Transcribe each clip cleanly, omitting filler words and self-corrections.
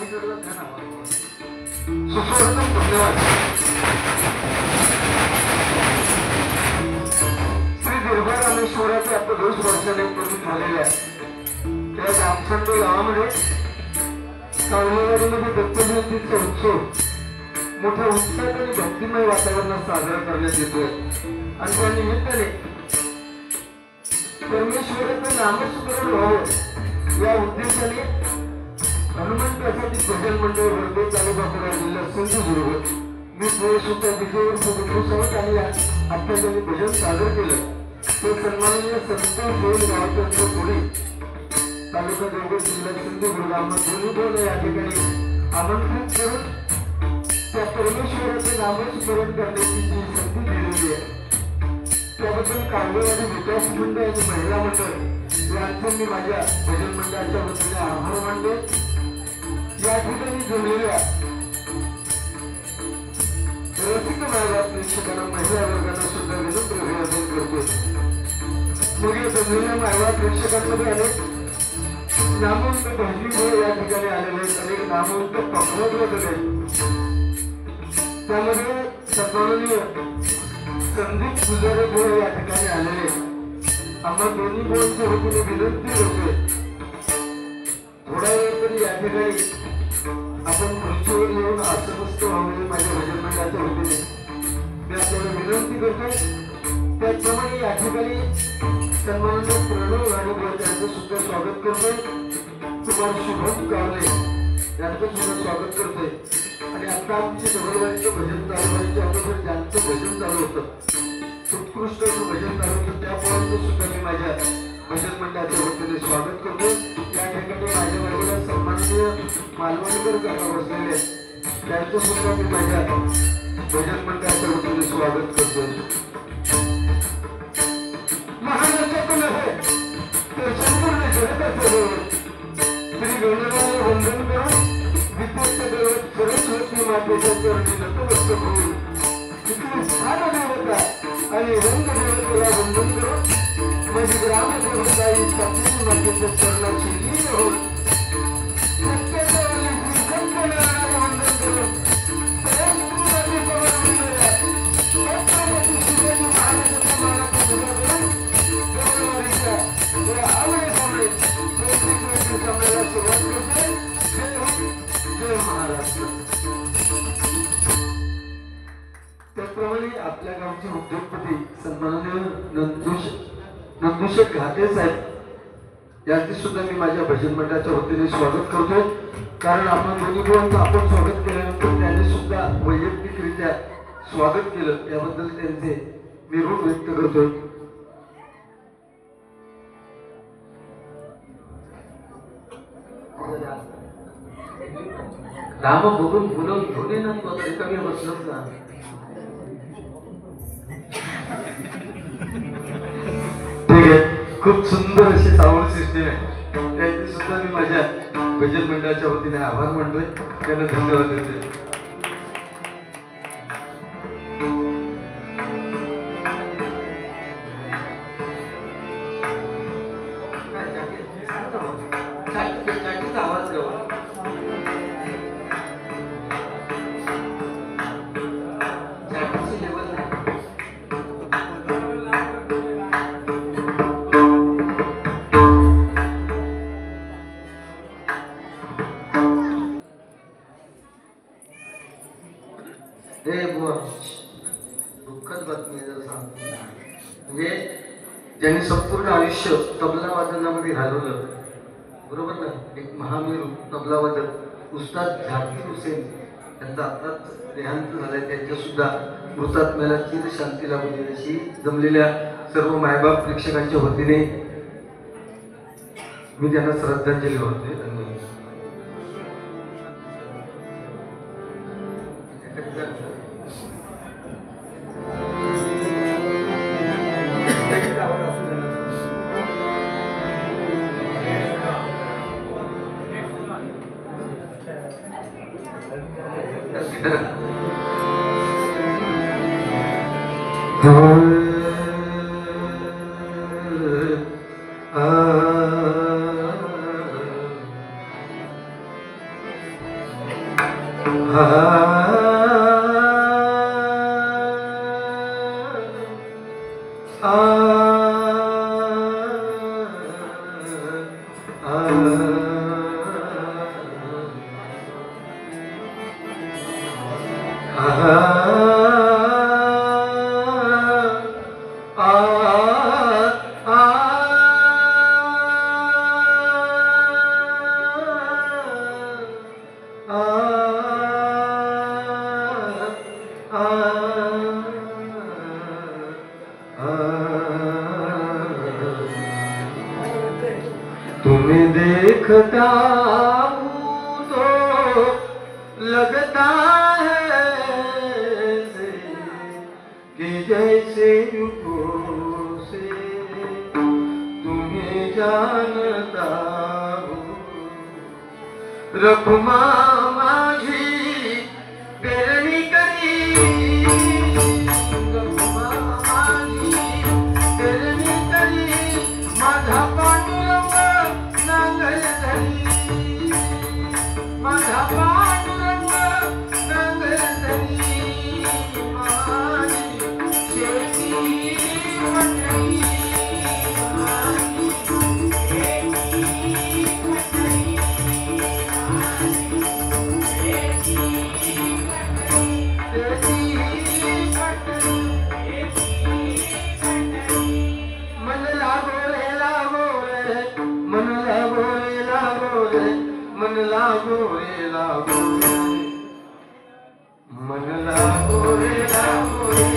अलीकडला ध्यान हवा सुस्वागतम धन्यवाद श्री दुर्गा रामेश्वराचे आता 2 वर्षाने पूर्ण झालेल्या त्या जामसंड गावामध्ये कावलेवाडीमध्ये दत्तजयंतीचा उत्सव मोठ्या उत्साहात आणि भक्तिमय वातावरणात साजरा करण्यात येतोय आणि त्या निमित्ताने परमेश्वराचं नामस्मरण व्हावं या उद्देशाने हनुमान प्रसादी भजन मंडळ वर्धे तालुका कराड जिल्हा सिंधुदुर्ग मी सुद्धा विजयवर सोबत आणि आता ज्यांनी भजन सादर केलं ते सन्माननीय संतोष गोयल गावाच्या पुढे तालुका देवगड जिल्हा सिंधुदुर्ग आम्हाला दोन्ही या ठिकाणी आमंत्रित करून त्या परमेश्वराचे नामस्मरण करण्याची जी संधी दिलेली आहे त्याबद्दल कावलेवाडी विकास मंडळ आणि महिला मंडळ यांचे मी माझ्या भजन मंडळाच्या वतीने आभार मानतो या ठिकाणी जमलेल्या रसिक मायबाप प्रेक्षकांना महिला वर्गांना सुद्धा विनम्र अभिवादन करतो मग या जमलेल्या मायबाप प्रेक्षकांमध्ये अनेक नामवंत भजनी या ठिकाणी आलेले आहेत अनेक नामवंत पकवत आहेत त्यामध्ये सन्माननीय संदीप पुजारे बोळ या ठिकाणी आलेले आम्हा दोन्ही बोळच्या वतीने विनंती करतोय थोडा वेळ तरी या ठिकाणी आपण खुर्चीवर येऊन आसमस्त व्हावे माझ्या भजन मंडळाच्या वतीने मी आपल्याला विनंती करतोय त्याचप्रमाणे या ठिकाणी सन्माननीय प्रणव गाडीवर त्यांचं सुद्धा स्वागत करतोय कुमार शुभम कावले यांचं सुद्धा स्वागत करतोय आणि आता आमचे डबलवाडीचं भजन चालू व्हायच्या अगोदर ज्यांचं भजन चालू होतं उत्कृष्ट असं भजन चालू होतं त्यापर्यंत सुद्धा मी माझ्या भजन मंडळाच्या वतीने स्वागत करतो या ठिकाणी माझ्या बाजूला सन्माननीय मालवणकर काका बसलेले त्यांचं सुद्धा मी माझ्या भजन मंडळाच्या वतीने स्वागत करतो महाराष्ट्रातून आहे तर संपूर्ण जगताचं श्री गणराय वंदन करून सरस्वती मातेच्या चरणी नतमस्तक होऊन तिथली स्थान देवता आणि रंग देवतेला वंदन करून माझी ग्रामदेवताई सप्तमी मातेच्या चरणाची लीन होऊन सत्याच्या संकल्पनाला वंदन करून सरस्वती पवनलेल्या छत्रपती शिवाजी महाराजांच्या मानाचा पूजा करून गणरायाच्या या आवडीप्रमाणे प्रत्येक समयाला सुरुवात करते जय महाराष्ट्र त्याप्रमाणे आपल्या गावचे उद्योगपती सन्माननीय नंदुशेठ घाटे साहेब यांचे सुद्धा मी माझ्या भजन मंडळाच्या वतीने स्वागत करतो कारण आपण दोन्ही भावांचं आपण स्वागत केल्यानंतर त्यांनी सुद्धा वैयक्तिकरित्या स्वागत केलं त्याबद्दल त्यांचे मी ऋण व्यक्त करतोय राम बघून फुलं घेऊन येणार वगैरे कमी बसलंच ना ठीक आहे खूप सुंदर अशी सावळ सिस्टीम आहे त्यांची सुद्धा मी माझ्या भजन मंडळाच्या वतीने आभार मानतोय त्यांना धन्यवाद देते दुःखद बातमी जर सांगतो म्हणजे ज्यांनी संपूर्ण आयुष्य तबला वादनामध्ये घालवलं बरोबर ना एक महामेरू तबला वादक उस्ताद झाकीर हुसेन यांचा आताच देहांत झालाय त्यांच्या सुद्धा मृतात्म्याला चिर शांती लाभू दे अशी जमलेल्या सर्व मायबाप प्रेक्षकांच्या वतीने मी त्यांना श्रद्धांजली वाहते धन्यवाद तुम्हें देखता हूँ तो लगता है कि जैसे रुखों से तुम्हें जानता हूँ। रखुमा माझी पेरणी करी, रखुमा माझी पेरणी करी, माझा पांडुरंग नांगर धरी, माझा पांडुरंग नांगर धरी, माझी शेती मंडळी, माझी शेती मंडळी, मन लागो रे लागो रे, मन लागो रे लागो रे, मन लागो रे लागो रे, मन लागो रे लागो रे,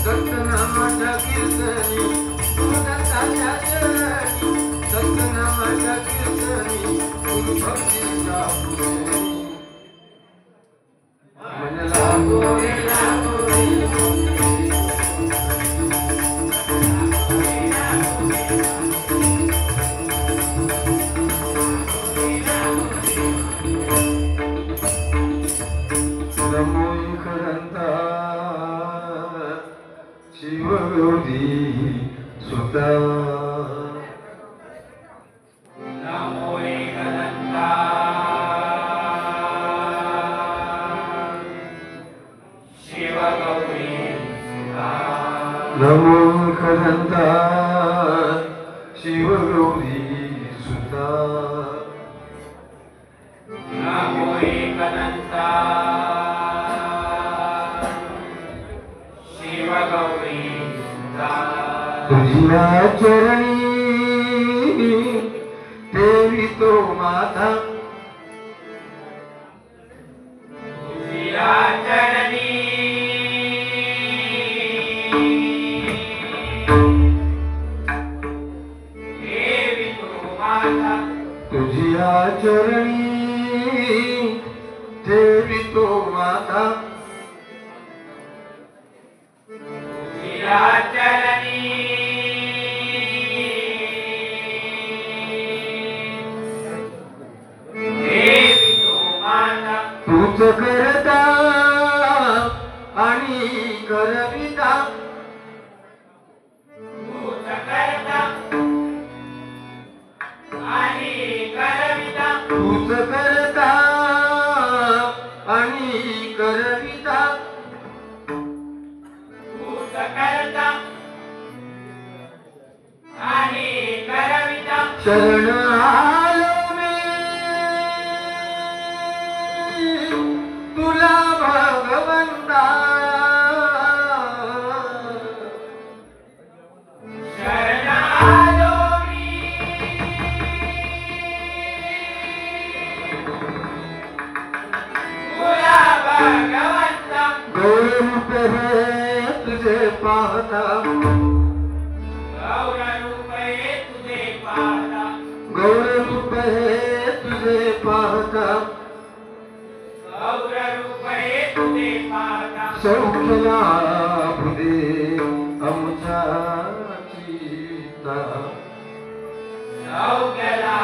दत्तनामाच्या कीर्तनी, गुरुदत्ताच्या चरणी, दत्तनामाच्या कीर्तनी, गुरुभक्तीच्या पुरणी, मन लागो रे लागो रे, नमो खरंता शिवगौरी सुता, नमो एकदंता शिवगौरी सुता, नमो खरंता शिवगौरी सुता, नमो एकदंता शिवगौरी सुता, तुझ्या चरणी देवी तो माता, तुझ्या चरणी देवी तू माता, तुझ्या चरणी देवी तो माता, तुझ्या चरणी देवी तू माता, तूच करता आणि करविता, तूच करता आणि करविता, तूच करता आणि करविता, तूच करता आणि करविता, शरण आलो मी तुला भगवंता, शरण आलो मी तुला भगवंता, गौररूप हे तुझे पाहता, गौररूप हे तुझे पाहता, गौररूप हे तुझे पाहता, गौररूप हे तुझे पाहता, सौख्य लाभू दे आमच्या चित्ता, सौख्याला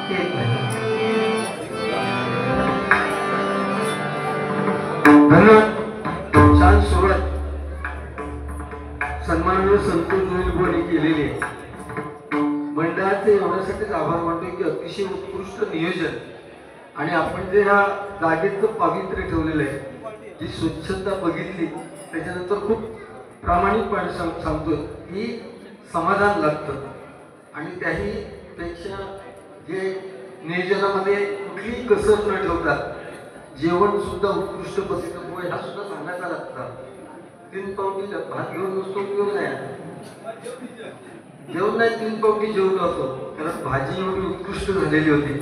एक मिनिट. धन्यवाद. छान सुरुवात सन्माननीय संतोष जोईलवाणी केलेली आहे. मंडळाचे एवढ्यासाठीच आभार मानतो की अतिशय उत्कृष्ट नियोजन आणि आपण जे ह्या जागेचं पावित्र्य ठेवलेलं आहे, जी स्वच्छता बघितली त्याच्यानंतर खूप प्रामाणिकपणे सांगतो की समाधान लागतं. आणि त्याही पेक्षा जे नियोजनामध्ये कुठलीही कसर न ठेवता जेवण सुद्धा उत्कृष्ट पद्धतीनं पोहे हा सुद्धा सांगायचा लागतं. 3 पावटी भात घेऊन नसतो घेऊन नाही जेवण नाही 3 पावटी जेवण होतो कारण भाजी एवढी उत्कृष्ट झालेली होती.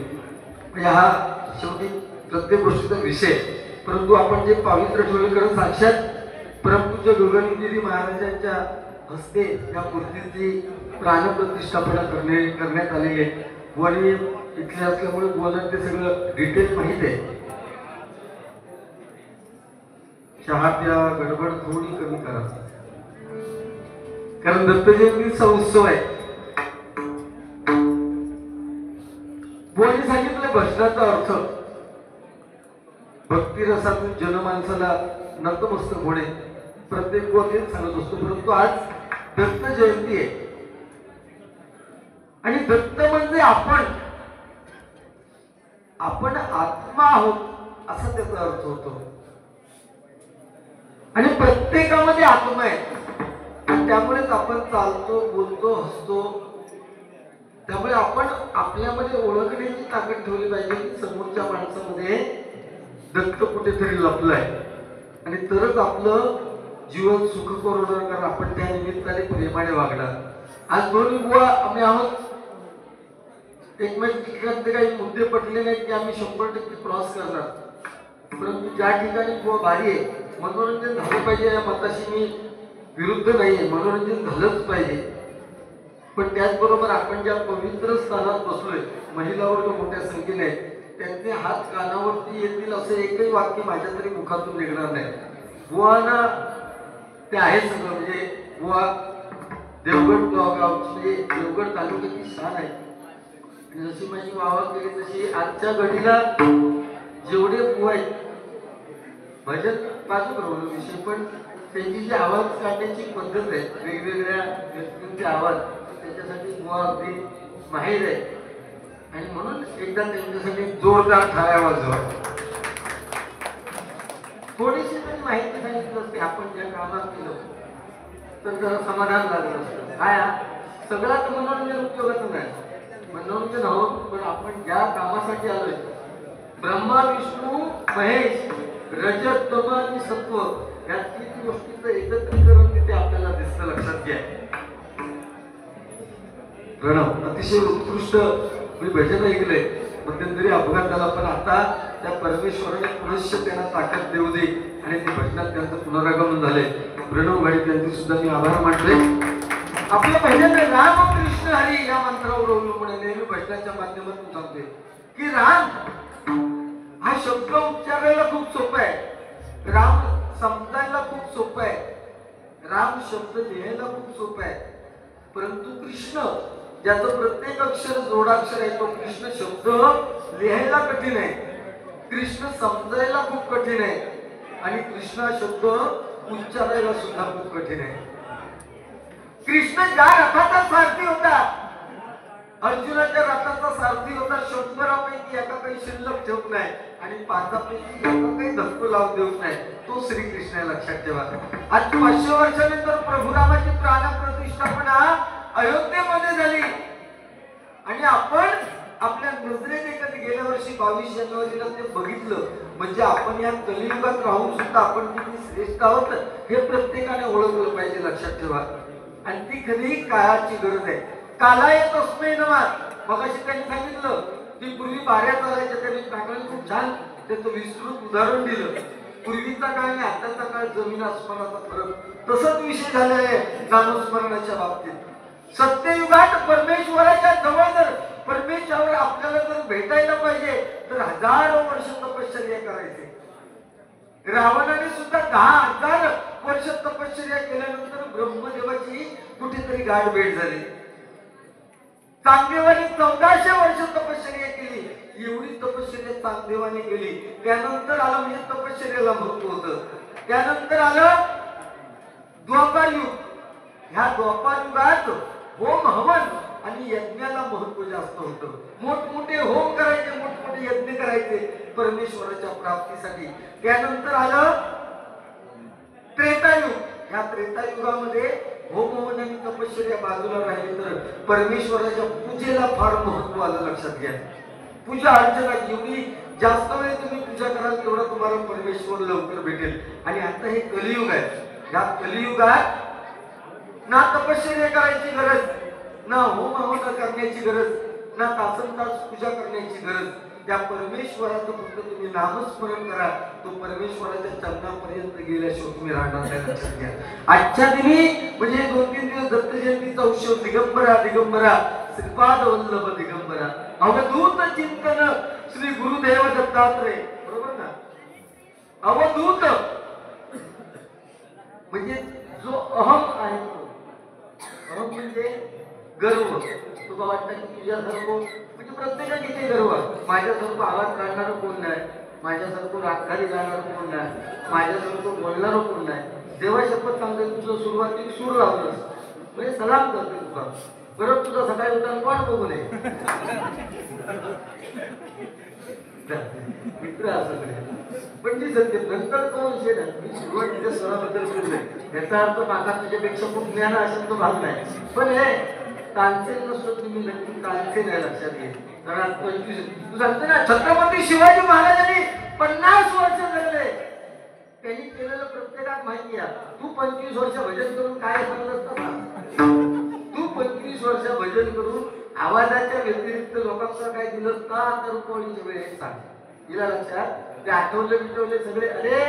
म्हणजे हा शेवटी प्रत्येक गोष्टीचा विषय. परंतु आपण जे पावित्र्य ठेवले कारण साक्षात परमपूज्य गगनगिरी महाराजांच्या हस्ते या मूर्तीची प्राणप्रतिष्ठापना करण्यात आलेली आहे. वणी इथले असल्यामुळे बोलणं ते सगळं डिटेल माहित आहे. चहा प्या, गडबड थोडी कमी करा कारण दत्त जयंतीचा उत्सव आहे. बोलणी सांगितलं भजनाचा अर्थ भक्तिरसातून जनमानसाला नतमस्तक होणे. प्रत्येक गोष्टीत सांगत असतो. परंतु आज दत्त जयंती आहे आणि दत्त म्हणजे आपण आत्मा आहोत असा त्याचा अर्थ होतो. आणि प्रत्येकामध्ये आत्मा आहे आणि त्यामुळेच आपण चालतो, बोलतो, हसतो. त्यामुळे आपण आपल्यामध्ये ओळखण्याची ताकद ठेवली पाहिजे की समोरच्या माणसामध्ये दत्त कुठेतरी लपलाय आणि तरच आपलं जीवन सुखकर होणार कारण आपण त्या निमित्ताने प्रेमाने वागणार. आज दोन्ही बुवा आम्ही आहोत. एकमेकांचे काही मुद्दे पटले नाहीत की आम्ही 100% क्रॉस करणार. परंतु ज्या ठिकाणी बुवा भारी आहे मनोरंजन झालं पाहिजे या मताशी मी विरुद्ध नाहीये. मनोरंजन झालंच पाहिजे. पण त्याचबरोबर आपण ज्या पवित्र स्थानात बसलोय महिला वर्ग मोठ्या संख्येने आहेत त्यांचे हात कानावरती येतील असं एकही वाक्य माझ्या तरी मुखातून निघणार नाही. बुवाना ते आहे सगळं. म्हणजे बुवा देवगड गावची म्हणजे देवगड तालुक्याची शान आहे. आणि जशी माझी वावा केली तशी आजच्या घडीला जेवढे बुवा आहेत भजन बाजू बरोबर विषय पण त्यांची जी आवाज काढण्याची पद्धत आहे वेगवेगळ्या व्यक्तींचे आवाज त्याच्यासाठी बुवा अगदी माहीर आहे. आणि म्हणून एकदा त्यांच्यासाठी जोरदार थाळ्या वाजवा. थोडीशी जरी माहिती सांगितलं असते आपण ज्या कामात केलं तर जरा समाधान लागलं असतं. काय सगळ्यात मनोरंजन उपयोगाचं नाही. मनोरंजन हवं पण आपण ज्या कामासाठी आलोय ब्रह्मा विष्णू महेश रजत तम आणि सत्व या 3 गोष्टींचं एकत्रीकरण तिथे आपल्याला दिसतं. लक्षात घ्या. प्रणव अतिशय उत्कृष्ट मी भजन ऐकलंय. मध्यंतरी अपघात झाला पण आता त्या परमेश्वराने पुनश्च त्यांना ताकद देऊ दे आणि ते भजनात त्यांचं पुनरागमन झालंय. प्रणव गाडी त्यांचे सुद्धा मी आभार मानतोय. आपलं भजन राम कृष्ण हरी या मंत्रावर अवलंबून नेहमी भजनाच्या माध्यमातून सांगतोय की राम हा शब्द उच्चारायला खूप सोपा आहे. राम समजायला खूप सोपं आहे. राम शब्द लिहायला खूप सोपं आहे. परंतु कृष्ण ज्याचं प्रत्येक अक्षर जोडाक्षर आहे तो कृष्ण शब्द लिहायला कठीण आहे. कृष्ण समजायला खूप कठीण आहे आणि कृष्ण शब्द उच्चारायला सुद्धा खूप कठीण आहे. कृष्ण ज्या रथाचा सारथी होता अर्जुनाच्या रथाचा सारथी होता. 100पैकी एका काही शिल्लक ठेवत नाही आणि 5पैकी एका काही धक्को लावून देत नाही. तो श्रीकृष्ण आहे. लक्षात ठेवा. आज 500 वर्षानंतर प्रभू रामाची प्राणप्रतिष्ठापना अयोध्येमध्ये झाली आणि आपण आपल्या नजरेने कधी गेल्या वर्षी 22 जानेवारीला ते बघितलं. म्हणजे आपण या कलियुगात राहून सुद्धा आपण किती श्रेष्ठ आहोत हे प्रत्येकाने ओळखलं पाहिजे. लक्षात ठेवा. आणि ती खरी काळाची गरज आहे. कालाय तस्मै नमः. मगाशी त्यांनी सांगितलं की पूर्वी बाऱ्या चालायच्या. त्यांनी काकांनी खूप छान त्याचं विस्तृत उदाहरण दिलं. पूर्वीचा काळ आणि आताचा काळ जमीन आसमानाचा फरक. तसंच विषय झालेला आहे नामस्मरणाच्या बाबतीत. सत्ययुगात परमेश्वराच्या जवळ जर परमेश्वर आपल्याला जर भेटायला पाहिजे तर हजारो वर्ष तपश्चर्या करायची. रावणाने सुद्धा 10,000 वर्ष तपश्चर्या केल्यानंतर ब्रह्मदेवाची कुठेतरी गाठ भेट झाली. चांगदेवाने 1400 वर्ष तपश्चर्या केली. चांगदेवाने केली. त्यानंतर आलं म्हणजे तपश्चर्याला महत्व होतं. त्यानंतर आलं द्वापार युग. ह्या द्वापार युगात होम हवन आणि यज्ञाला महत्व जास्त होतं. मोठमोठे होम करायचे, मोठमोठे यज्ञ करायचे परमेश्वराच्या प्राप्तीसाठी. त्यानंतर आलं त्रेतायुग. ह्या त्रेतायुगामध्ये होम हवन आणि तपश्चर्या बाजूला राहिले तर परमेश्वराच्या पूजेला फार महत्व आलं. लक्षात घ्या, पूजा अर्चना जेवढी जास्त वेळ तुम्ही पूजा कराल तेवढा तुम्हाला परमेश्वर लवकर भेटेल. आणि आता हे कलियुग आहे. या कलियुगात ना तपश्चर्या करायची गरज, ना होम हवन करण्याची गरज, ना तासनतास पूजा करण्याची गरज. त्या परमेश्वराचं फक्त तुम्ही नामस्मरण करा. तो परमेश्वराच्या चरणापर्यंत गेल्याशिवाय तुम्ही राहणार नाही. लक्षात घ्या. आजच्या दिनी म्हणजे 2-3 दिवस दत्त जयंतीचा उत्सव. दिगंबरा दिगंबरा श्रीपाद वल्लभ दिगंबरा अवधूत चिंतन श्री गुरुदेव दत्तात्रय. बरोबर ना? अवधूत म्हणजे जो अहम आहे तो. अहम म्हणजे गर्व. तुला वाटतं की तुझ्यासारखं म्हणजे प्रत्येकाने किती गर्व. माझ्यासारखं आवाज काढणारं कोण नाही, माझ्यासारखं रागखाली जाणारं कोण नाही, माझ्यासारखं बोलणारं कोण नाही. देवा शपथ सांगते तुझं सुरुवातीला सूर लावलंस म्हणजे सलाम करते तुझा. बरं तुझा सकाळी उठान कोण बघू नये मित्र असं पण जी सत्य नंतर तो विषय नाही. मी सुरुवातीच्या स्वराबद्दल बोलले याचा अर्थ माझा तुझ्यापेक्षा खूप ज्ञान असेल तो भाग नाही. पण हे तानसेन नसतो तुम्ही नक्की तानसेन आहे. लक्षात घे. कारण 25 तू सांगते ना छत्रपती शिवाजी महाराजांनी 50 वर्ष जगले. त्यांनी केलेलं प्रत्येकात माहिती आहे. तू 25 वर्ष भजन करून काय सांगत असता? तू 25 वर्ष भजन करून आवाजाच्या व्यतिरिक्त लोकांना काय दिलं का तर कोळीच्या वेळेस सांग. तिला लक्षात ते आठवले बिठवले सगळे. अरे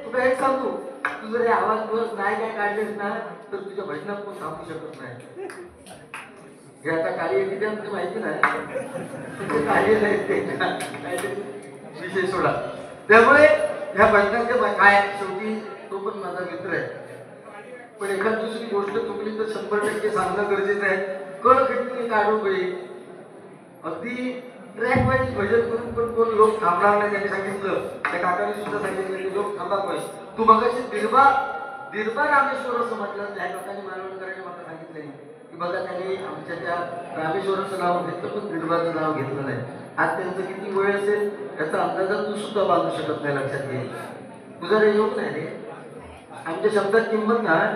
तुला एक सांगू, तू जर आवाज दिवस नाही काय काढलेस ना तर तुझ्या भजनात कोण थांबू शकत नाही. हे आता कार्य किती माहिती नाही कार्य नाही विषय सोडा. त्यामुळे ह्या भजनाचे काय शेवटी तो पण माझा मित्र आहे. पण एखाद दुसरी गोष्ट चुकली तर 100% सांगणं गरजेचं आहे. कळ किती काढू गई अगदी ट्रॅक वाईज भजन करून पण कोण लोक थांबणार नाही. त्यांनी सांगितलं, त्या काकाने सुद्धा सांगितलं की लोक थांबा पाहिजे. तू मगाशी दिरबा रामेश्वर असं म्हटलं. त्या काकाने मालवणकरांनी मला सांगितलं की बघा त्यांनी आमच्या त्या रामेश्वराचं नाव घेतलं पण दिरबाचं नाव घेतलं नाही. आज त्यांचं किती वय असेल याचा अंदाजा तू सुद्धा बांधू शकत नाही. लक्षात घे. तुझा रे योग नाही रे. आमच्या शब्दात किंमत नाही.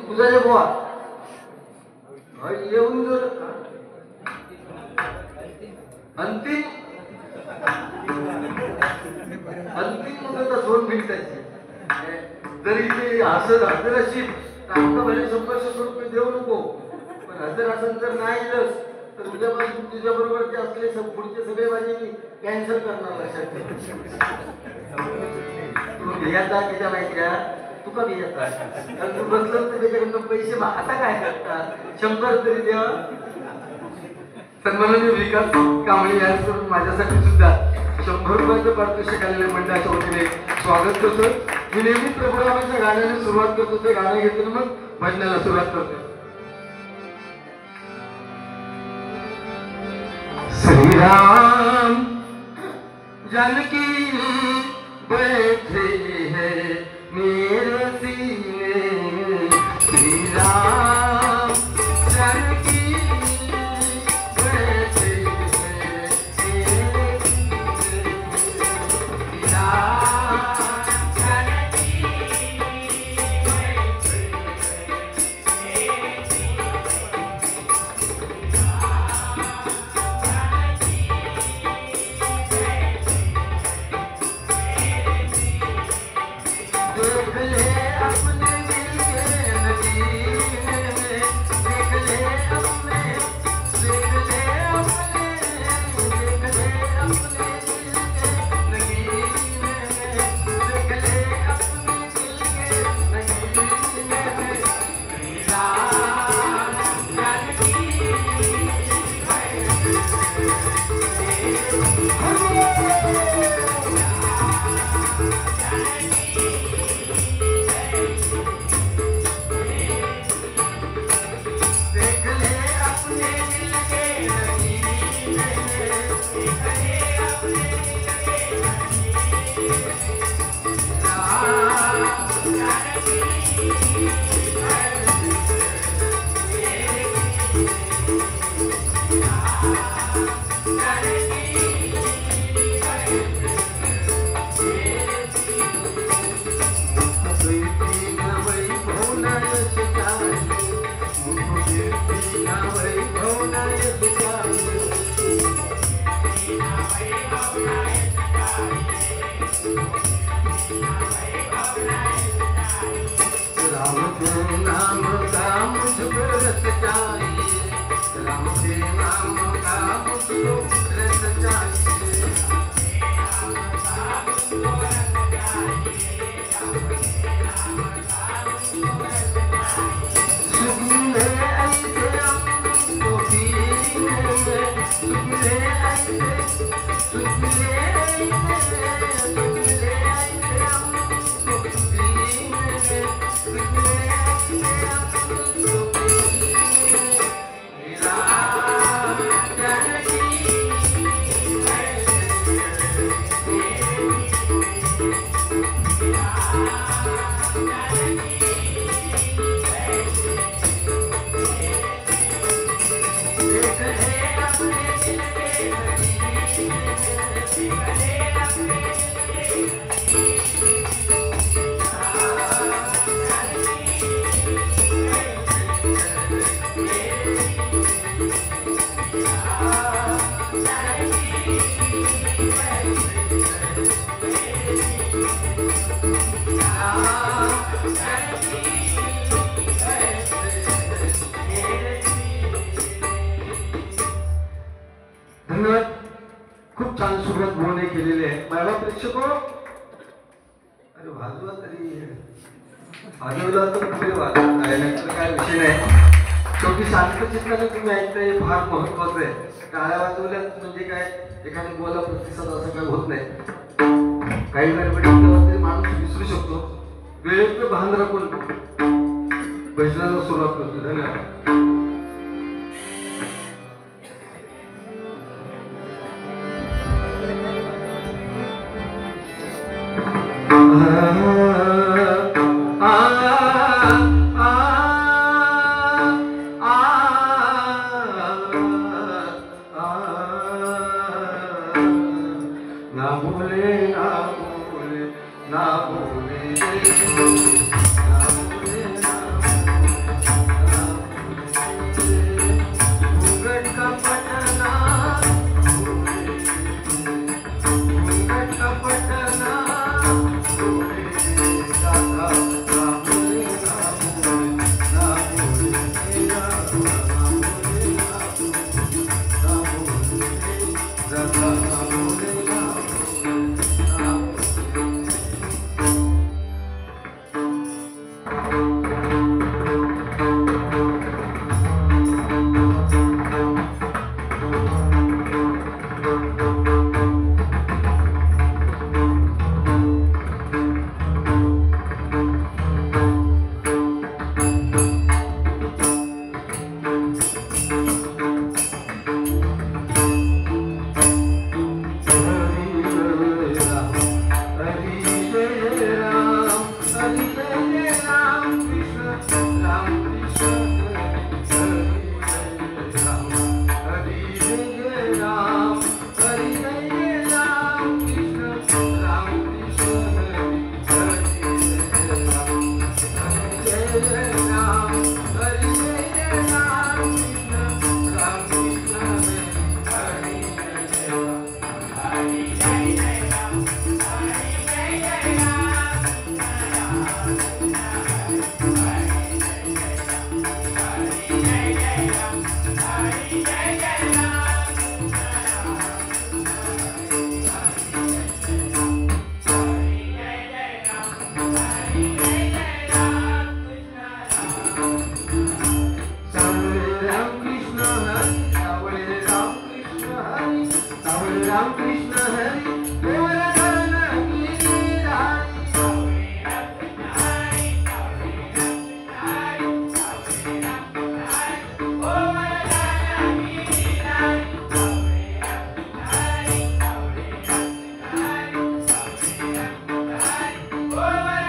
तुझा रे बुवा येऊन जर अंतिम मुदत 2 मिनिटाची जरी ते हजर असेल तर आमचा भले 100-100 रुपये देऊ नको. पण हजर असेल जर नाही दिलंस तर उद्यापासून तुझ्या बरोबर ते असले पुढचे सगळे माझे मी कॅन्सल करणार. लक्षात तू भियाचा त्याच्या माहिती का तू का भियाचा कारण तू बसलं तर त्याच्याकडनं पैसे आता काय करतात 100 तरी द्या. सन्माननीय विकास कांबळे यांचं माझ्यासाठी सुद्धा 100 रुपयाचं पारितोषिक आलेल्या मंडळाच्या वतीने स्वागत करतो. मी नेहमी प्रभुरामाच्या गाण्याने सुरुवात करतो. ते गाणं घेतो मग भजनाला सुरुवात करतो. श्रीराम जानकी बैठे हैं मेरे सीने. श्रीराम जानकी देख ले धन्यवाद. खूप छान सुरुवात मोहने केलेली आहे. माझ्या प्रेक्षको, अरे वाजवा तरी वाजवला तर कुठे वाजवण्याचा काय विषय नाही. शेवटी शांतचित्ताने तुम्ही ऐकताय हे फार महत्वाचं आहे. टाळ्या वाजवल्यात म्हणजे काय एखाद्या बोला प्रतिसाद असं काय होत नाही. काही गडबडीत माणूस विसरू शकतो. वेळेचं भान राखून भजनाला सुरुवात करतो. धन्यवाद. Oh,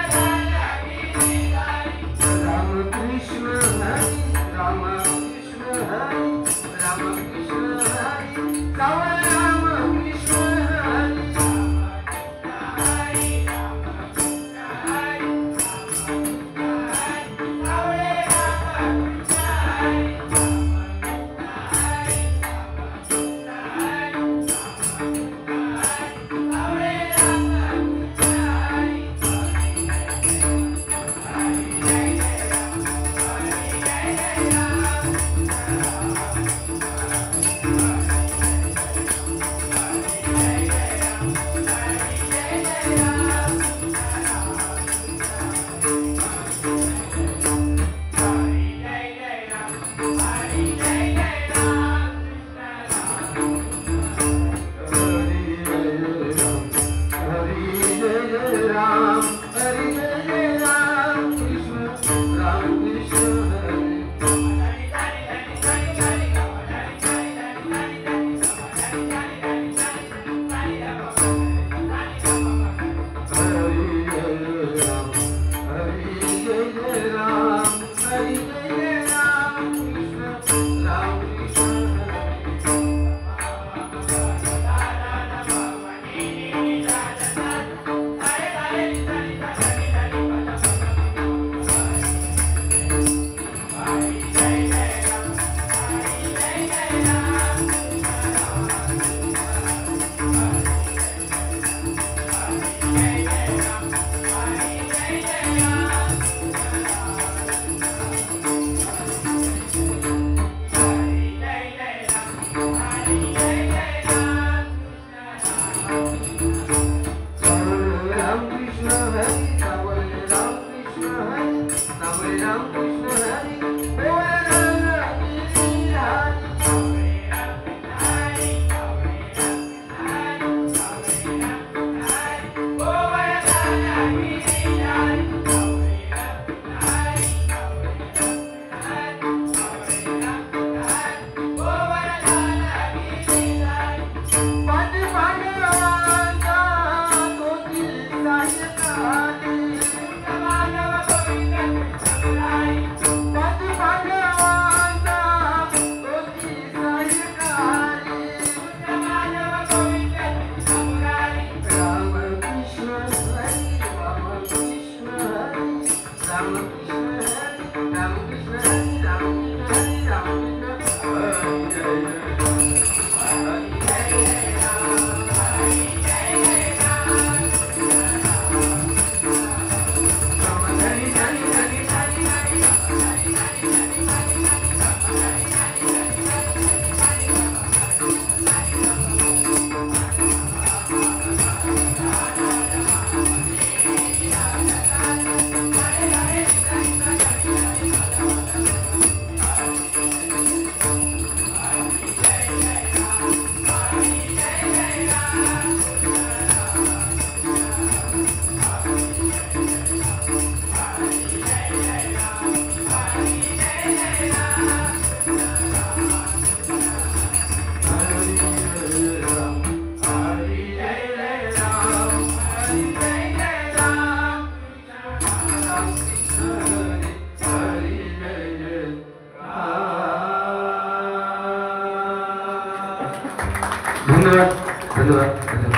धन्यवाद धन्यवाद धन्यवाद.